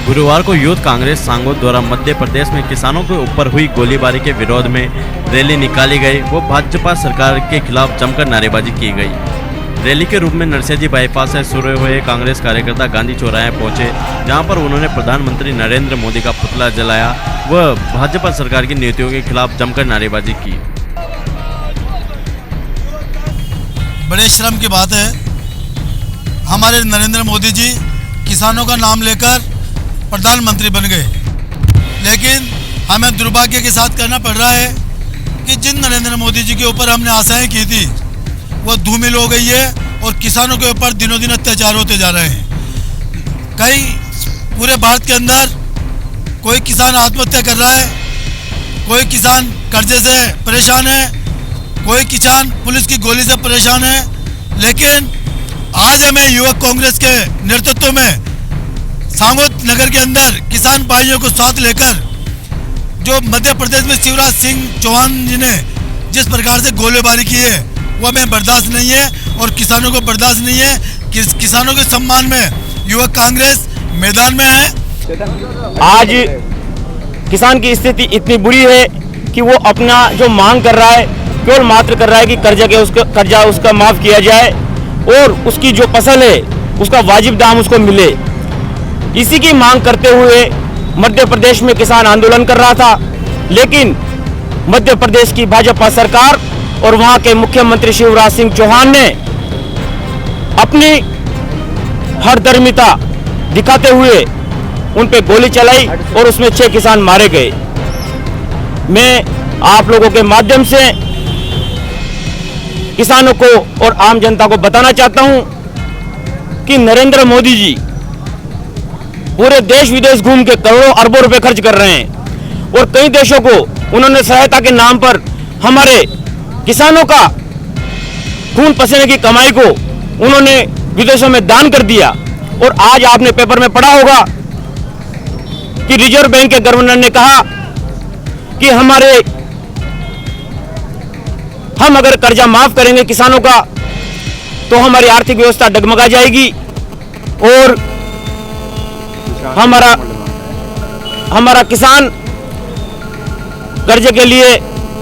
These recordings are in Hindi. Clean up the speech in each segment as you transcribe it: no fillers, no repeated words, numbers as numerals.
गुरुवार को यूथ कांग्रेस सांगोद द्वारा मध्य प्रदेश में किसानों के ऊपर हुई गोलीबारी के विरोध में रैली निकाली गई। वो भाजपा सरकार के खिलाफ जमकर नारेबाजी की गई। रैली के रूप में नरसिंह बाईपास से शुरू हुए कांग्रेस कार्यकर्ता गांधी चौराहे पहुंचे, जहां पर उन्होंने प्रधानमंत्री नरेंद्र मोदी का पुतला जलाया व भाजपा सरकार की नीतियों के खिलाफ जमकर नारेबाजी की। बड़े श्रम की बात है, हमारे नरेंद्र मोदी जी किसानों का नाम लेकर प्रधानमंत्री बन गए, लेकिन हमें दुर्भाग्य के साथ कहना पड़ रहा है कि जिन नरेंद्र मोदी जी के ऊपर हमने आशाएं की थी वो धूमिल हो गई है और किसानों के ऊपर दिनों दिन अत्याचार होते जा रहे हैं। कई पूरे भारत के अंदर कोई किसान आत्महत्या कर रहा है, कोई किसान कर्जे से परेशान है, कोई किसान पुलिस की गोली से परेशान है। लेकिन आज हमें युवक कांग्रेस के नेतृत्व में सांगोद नगर के अंदर किसान भाइयों को साथ लेकर जो मध्य प्रदेश में शिवराज सिंह चौहान जी ने जिस प्रकार से गोलीबारी की है वो हमें बर्दाश्त नहीं है और किसानों को बर्दाश्त नहीं है। किसानों के सम्मान में युवक कांग्रेस मैदान में है। आज किसान की स्थिति इतनी बुरी है कि वो अपना जो मांग कर रहा है केवल मात्र कर रहा है कि कर्जा उसका माफ किया जाए और उसकी जो फसल है उसका वाजिब दाम उसको मिले। इसी की मांग करते हुए मध्य प्रदेश में किसान आंदोलन कर रहा था, लेकिन मध्य प्रदेश की भाजपा सरकार और वहां के मुख्यमंत्री शिवराज सिंह चौहान ने अपनी हठधर्मिता दिखाते हुए उन पे गोली चलाई और उसमें 6 किसान मारे गए। मैं आप लोगों के माध्यम से किसानों को और आम जनता को बताना चाहता हूं कि नरेंद्र मोदी जी पूरे देश विदेश घूम के करोड़ों अरबों रुपए खर्च कर रहे हैं और कई देशों को उन्होंने सहायता के नाम पर हमारे किसानों का खून पसीने की कमाई को उन्होंने विदेशों में दान कर दिया। और आज आपने पेपर में पढ़ा होगा कि रिजर्व बैंक के गवर्नर ने कहा कि हम अगर कर्जा माफ करेंगे किसानों का तो हमारी आर्थिक व्यवस्था डगमगा जाएगी और हमारा किसान कर्जे के लिए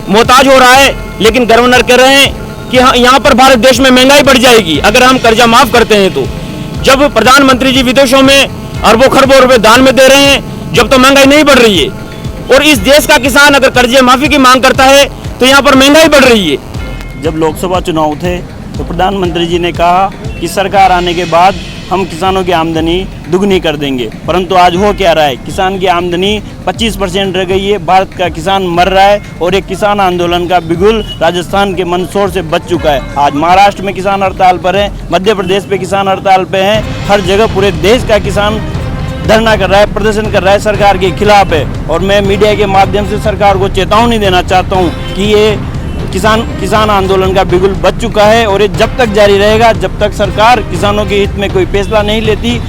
मोहताज हो रहा है। लेकिन गवर्नर कह रहे हैं कि यहाँ पर भारत देश में महंगाई बढ़ जाएगी अगर हम कर्जा माफ करते हैं तो। जब प्रधानमंत्री जी विदेशों में अरबों खरबों रुपए दान में दे रहे हैं, जब तो महंगाई नहीं बढ़ रही है। और इस देश का किसान अगर कर्जे माफी की मांग करता है तो यहाँ पर महंगाई बढ़ रही है। जब लोकसभा चुनाव थे तो प्रधानमंत्री जी ने कहा कि सरकार आने के बाद हम किसानों की आमदनी दुगनी कर देंगे, परंतु आज हो क्या रहा है, किसान की आमदनी 25% रह गई है। भारत का किसान मर रहा है और एक किसान आंदोलन का बिगुल राजस्थान के मंदसौर से बच चुका है। आज महाराष्ट्र में किसान हड़ताल पर है, मध्य प्रदेश पे किसान हड़ताल पे हैं, हर जगह पूरे देश का किसान धरना कर रहा है, प्रदर्शन कर रहा है, सरकार के खिलाफ है। और मैं मीडिया के माध्यम से सरकार को चेतावनी देना चाहता हूँ कि ये किसान आंदोलन का बिगुल बच चुका है और ये जब तक जारी रहेगा, जब तक सरकार किसानों के हित में कोई फैसला नहीं लेती।